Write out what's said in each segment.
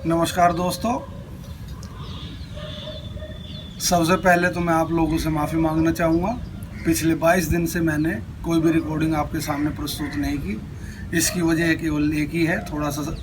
नमस्कार दोस्तों। सबसे पहले तो मैं आप लोगों से माफ़ी मांगना चाहूँगा। पिछले 22 दिन से मैंने कोई भी रिकॉर्डिंग आपके सामने प्रस्तुत नहीं की। इसकी वजह केवल एक ही है, थोड़ा सा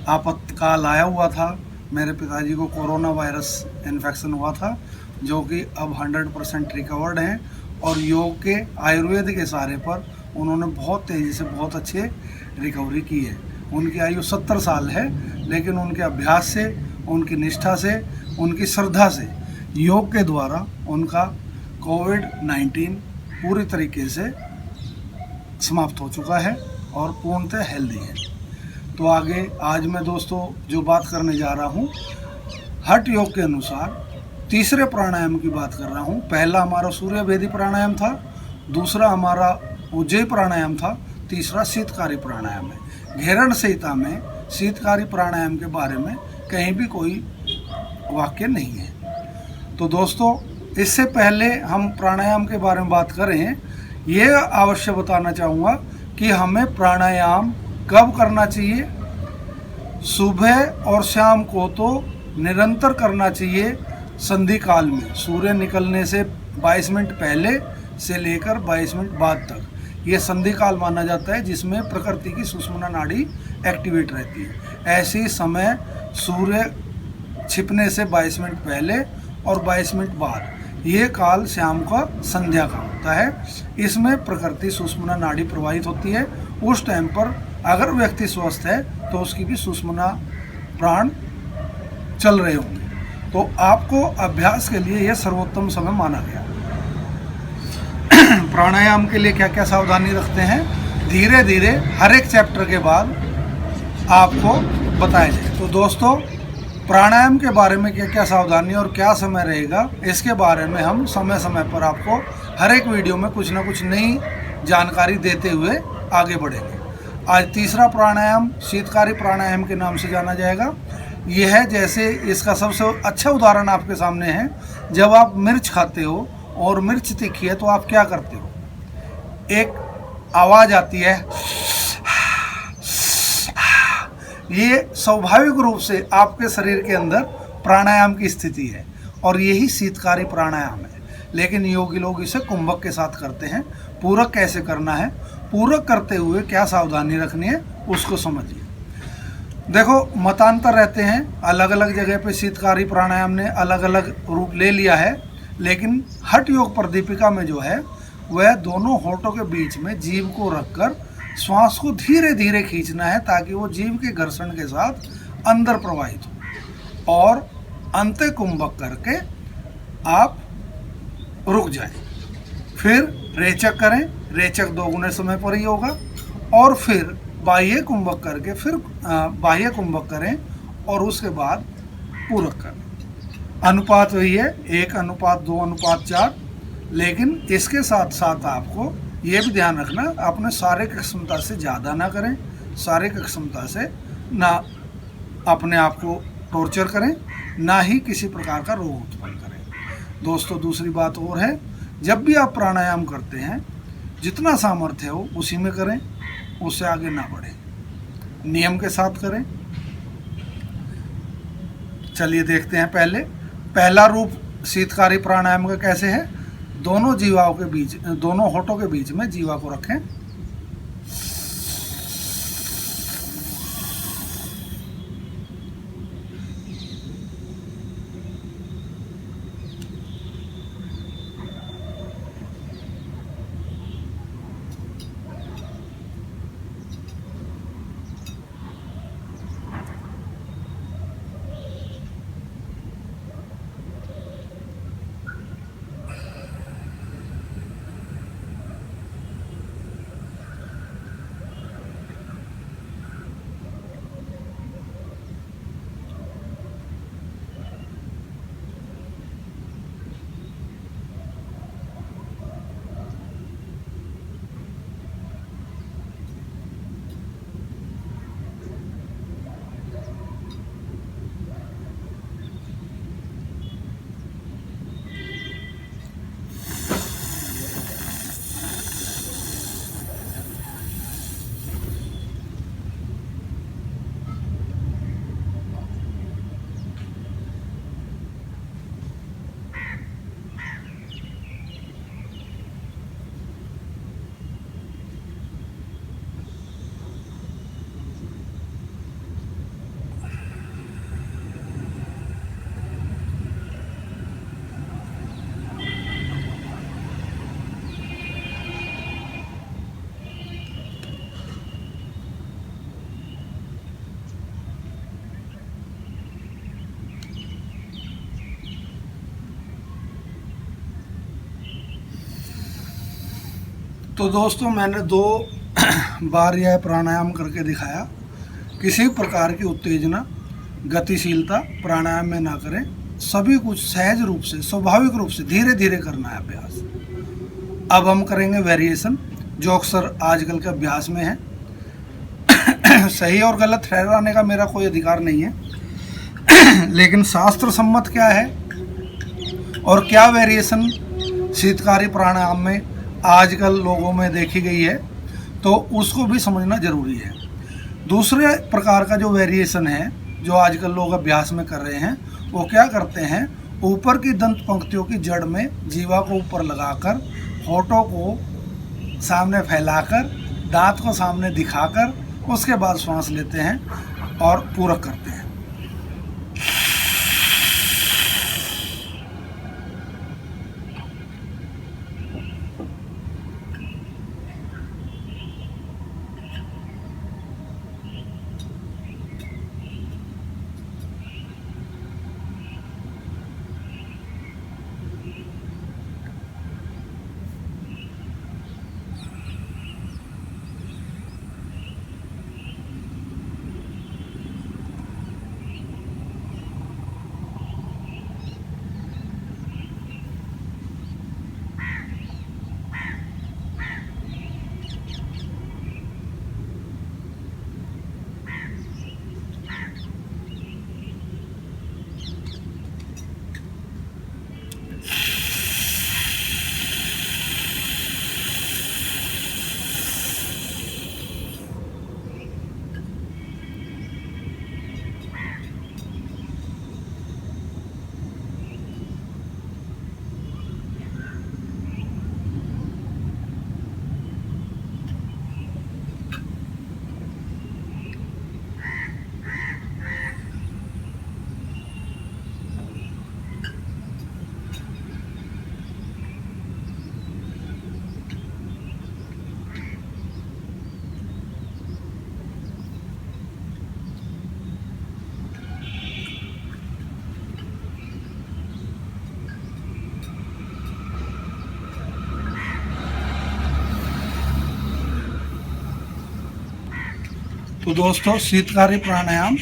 आपातकाल आया हुआ था। मेरे पिताजी को कोरोना वायरस इन्फेक्शन हुआ था, जो कि अब 100% रिकवर्ड हैं और योग के आयुर्वेद के सहारे पर उन्होंने बहुत तेज़ी से बहुत अच्छे रिकवरी की है। उनकी आयु 70 साल है, लेकिन उनके अभ्यास से, उनकी निष्ठा से, उनकी श्रद्धा से योग के द्वारा उनका कोविड-19 पूरी तरीके से समाप्त हो चुका है और पूर्णतः हेल्दी है। तो आगे आज मैं दोस्तों जो बात करने जा रहा हूँ, हठ योग के अनुसार तीसरे प्राणायाम की बात कर रहा हूँ। पहला हमारा सूर्य भेदी प्राणायाम था, दूसरा हमारा उज्जयी प्राणायाम था, तीसरा शीतकारी प्राणायाम है। घेरण संहिता में शीतकारी प्राणायाम के बारे में कहीं भी कोई वाक्य नहीं है। तो दोस्तों, इससे पहले हम प्राणायाम के बारे में बात करें, ये अवश्य बताना चाहूँगा कि हमें प्राणायाम कब करना चाहिए। सुबह और शाम को तो निरंतर करना चाहिए, संधि काल में सूर्य निकलने से 22 मिनट पहले से लेकर 22 मिनट बाद तक ये संधि काल माना जाता है, जिसमें प्रकृति की सुषुम्ना नाड़ी एक्टिवेट रहती है। ऐसे समय सूर्य छिपने से 22 मिनट पहले और 22 मिनट बाद, ये काल शाम का संध्या का होता है। इसमें प्रकृति सुषुम्ना नाड़ी प्रवाहित होती है। उस टाइम पर अगर व्यक्ति स्वस्थ है तो उसकी भी सुषुम्ना प्राण चल रहे होंगे। तो आपको अभ्यास के लिए यह सर्वोत्तम समय माना गया। प्राणायाम के लिए क्या क्या सावधानी रखते हैं, धीरे धीरे हर एक चैप्टर के बाद आपको बताया जाए। तो दोस्तों, प्राणायाम के बारे में क्या क्या सावधानी और क्या समय रहेगा, इसके बारे में हम समय समय पर आपको हर एक वीडियो में कुछ ना कुछ नई जानकारी देते हुए आगे बढ़ेंगे। आज तीसरा प्राणायाम शीतकारी प्राणायाम के नाम से जाना जाएगा। यह है, जैसे इसका सबसे अच्छा उदाहरण आपके सामने है। जब आप मिर्च खाते हो और मिर्च तीखी है तो आप क्या करते हो, एक आवाज़ आती है, ये स्वाभाविक रूप से आपके शरीर के अंदर प्राणायाम की स्थिति है और यही शीतकारी प्राणायाम है। लेकिन योगी लोग इसे कुंभक के साथ करते हैं। पूरक कैसे करना है, पूरक करते हुए क्या सावधानी रखनी है, उसको समझिए। देखो, मतांतर रहते हैं, अलग अलग जगह पे शीतकारी प्राणायाम ने अलग अलग रूप ले लिया है। लेकिन हठ योग प्रदीपिका में जो है, वह दोनों होठों के बीच में जीभ को रखकर श्वास को धीरे धीरे खींचना है, ताकि वो जीभ के घर्षण के साथ अंदर प्रवाहित हो और अंत्य कुंभक करके आप रुक जाएं। फिर रेचक करें, रेचक 2 गुने समय पर ही होगा, और फिर बाह्य कुंभक करके फिर बाह्य कुंभक करें और उसके बाद पूरक करें। अनुपात वही है, 1:2:4। लेकिन इसके साथ साथ आपको ये भी ध्यान रखना, अपने शारीरिक क्षमता से ज़्यादा ना करें, शारीरिक क्षमता से ना अपने आप को टॉर्चर करें, ना ही किसी प्रकार का रोग उत्पन्न करें। दोस्तों, दूसरी बात और है, जब भी आप प्राणायाम करते हैं, जितना सामर्थ्य हो उसी में करें, उससे आगे ना बढ़ें, नियम के साथ करें। चलिए देखते हैं। पहला रूप शीतकारी प्राणायाम का कैसे है। दोनों जीवाओं के बीच, दोनों होठों के बीच में जीवा को रखें। तो दोस्तों मैंने 2 बार यह प्राणायाम करके दिखाया। किसी प्रकार की उत्तेजना, गतिशीलता प्राणायाम में ना करें। सभी कुछ सहज रूप से, स्वाभाविक रूप से धीरे धीरे करना है अभ्यास। अब हम करेंगे वेरिएशन, जो अक्सर आजकल के अभ्यास में है। सही और गलत ठहराने का मेरा कोई अधिकार नहीं है, लेकिन शास्त्र सम्मत क्या है और क्या वेरिएशन शीतकारी प्राणायाम में आजकल लोगों में देखी गई है, तो उसको भी समझना जरूरी है। दूसरे प्रकार का जो वेरिएशन है जो आजकल लोग अभ्यास में कर रहे हैं, वो क्या करते हैं, ऊपर की दंत पंक्तियों की जड़ में जीवा को ऊपर लगाकर, होठों को सामने फैलाकर, दांत को सामने दिखाकर उसके बाद श्वास लेते हैं और पूरक करते हैं। तो दोस्तों शीतकारी प्राणायाम,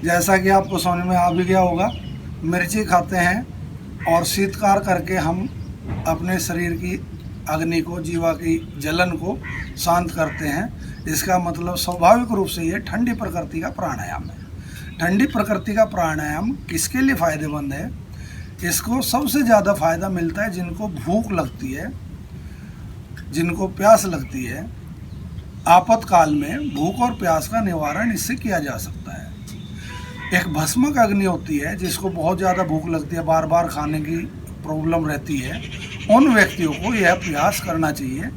जैसा कि आपको समझ में आ भी गया होगा, मिर्ची खाते हैं और शीतकार करके हम अपने शरीर की अग्नि को, जीवा की जलन को शांत करते हैं। इसका मतलब स्वाभाविक रूप से ये ठंडी प्रकृति का प्राणायाम है। ठंडी प्रकृति का प्राणायाम किसके लिए फ़ायदेमंद है? इसको सबसे ज़्यादा फायदा मिलता है जिनको भूख लगती है, जिनको प्यास लगती है। आपातकाल में भूख और प्यास का निवारण इससे किया जा सकता है। एक भस्मक अग्नि होती है जिसको बहुत ज़्यादा भूख लगती है, बार बार खाने की प्रॉब्लम रहती है, उन व्यक्तियों को यह प्रयास करना चाहिए।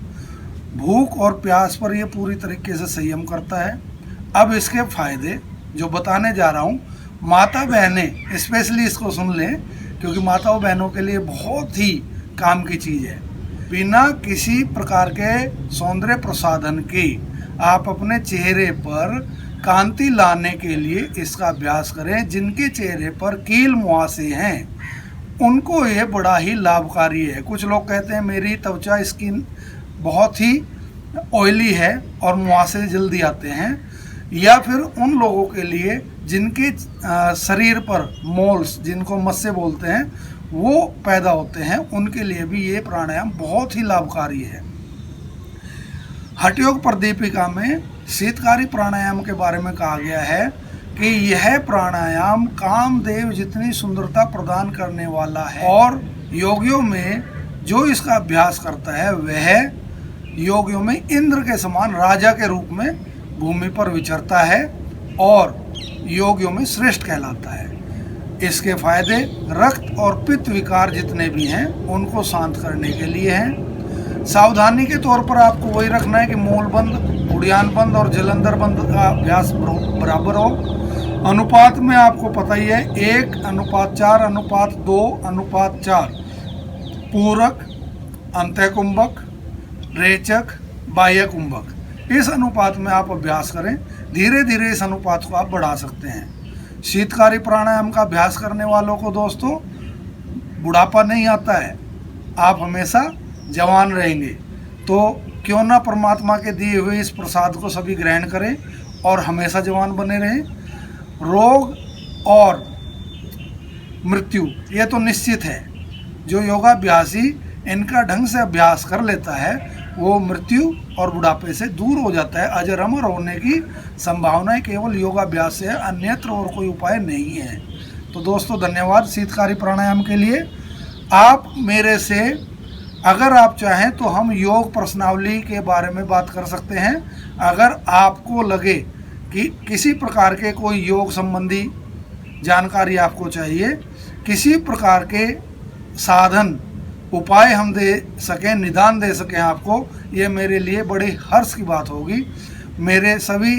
भूख और प्यास पर यह पूरी तरीके से संयम करता है। अब इसके फायदे जो बताने जा रहा हूँ, माता बहनें स्पेशली इसको सुन लें, क्योंकि माताओं बहनों के लिए बहुत ही काम की चीज़ है। बिना किसी प्रकार के सौंदर्य प्रसाधन के आप अपने चेहरे पर कांति लाने के लिए इसका अभ्यास करें। जिनके चेहरे पर कील मुहासे हैं उनको ये बड़ा ही लाभकारी है। कुछ लोग कहते हैं मेरी त्वचा स्किन बहुत ही ऑयली है और मुहासे जल्दी आते हैं, या फिर उन लोगों के लिए जिनके शरीर पर मोल्स, जिनको मस्से बोलते हैं, वो पैदा होते हैं, उनके लिए भी ये प्राणायाम बहुत ही लाभकारी है। हठयोग प्रदीपिका में शीतकारी प्राणायाम के बारे में कहा गया है कि यह प्राणायाम कामदेव जितनी सुंदरता प्रदान करने वाला है, और योगियों में जो इसका अभ्यास करता है वह योगियों में इंद्र के समान राजा के रूप में भूमि पर विचरता है और योगियों में श्रेष्ठ कहलाता है। इसके फायदे रक्त और पित्त विकार जितने भी हैं उनको शांत करने के लिए हैं। सावधानी के तौर पर आपको वही रखना है कि मूल बंद, उड़ियान बंद और जलंधर बंद का अभ्यास बराबर हो। अनुपात में आपको पता ही है, 1:4:2:4, पूरक, अंतःकुंभक, रेचक, बाह्य कुंभक। इस अनुपात में आप अभ्यास करें। धीरे धीरे इस अनुपात को आप बढ़ा सकते हैं। शीतकारी प्राणायाम का अभ्यास करने वालों को दोस्तों बुढ़ापा नहीं आता है, आप हमेशा जवान रहेंगे। तो क्यों ना परमात्मा के दिए हुए इस प्रसाद को सभी ग्रहण करें और हमेशा जवान बने रहें। रोग और मृत्यु ये तो निश्चित है, जो योगाभ्यासी इनका ढंग से अभ्यास कर लेता है वो मृत्यु और बुढ़ापे से दूर हो जाता है। अजर अमर होने की संभावना केवल योगाभ्यास से है, अन्यत्र और कोई उपाय नहीं है। तो दोस्तों धन्यवाद शीतकारी प्राणायाम के लिए। आप मेरे से अगर आप चाहें तो हम योग प्रश्नावली के बारे में बात कर सकते हैं। अगर आपको लगे कि किसी प्रकार के कोई योग संबंधी जानकारी आपको चाहिए, किसी प्रकार के साधन उपाय हम दे सकें, निदान दे सकें आपको, ये मेरे लिए बड़े हर्ष की बात होगी। मेरे सभी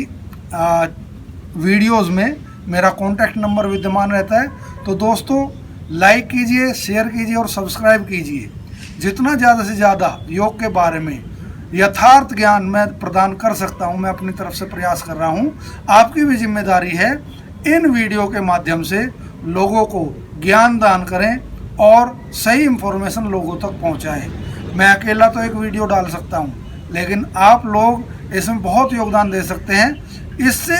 वीडियोस में मेरा कॉन्टैक्ट नंबर विद्यमान रहता है। तो दोस्तों लाइक कीजिए, शेयर कीजिए और सब्सक्राइब कीजिए। जितना ज़्यादा से ज़्यादा योग के बारे में यथार्थ ज्ञान मैं प्रदान कर सकता हूँ, मैं अपनी तरफ से प्रयास कर रहा हूँ। आपकी भी जिम्मेदारी है इन वीडियो के माध्यम से लोगों को ज्ञान दान करें और सही इन्फॉर्मेशन लोगों तक पहुँचाएं। मैं अकेला तो एक वीडियो डाल सकता हूँ, लेकिन आप लोग इसमें बहुत योगदान दे सकते हैं। इससे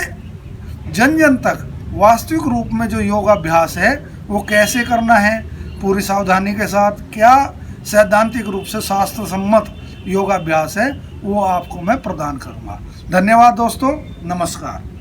जन जन तक वास्तविक रूप में जो योगाभ्यास है वो कैसे करना है, पूरी सावधानी के साथ, क्या सैद्धांतिक रूप से शास्त्र सम्मत योगाभ्यास है, वो आपको मैं प्रदान करूँगा। धन्यवाद दोस्तों, नमस्कार।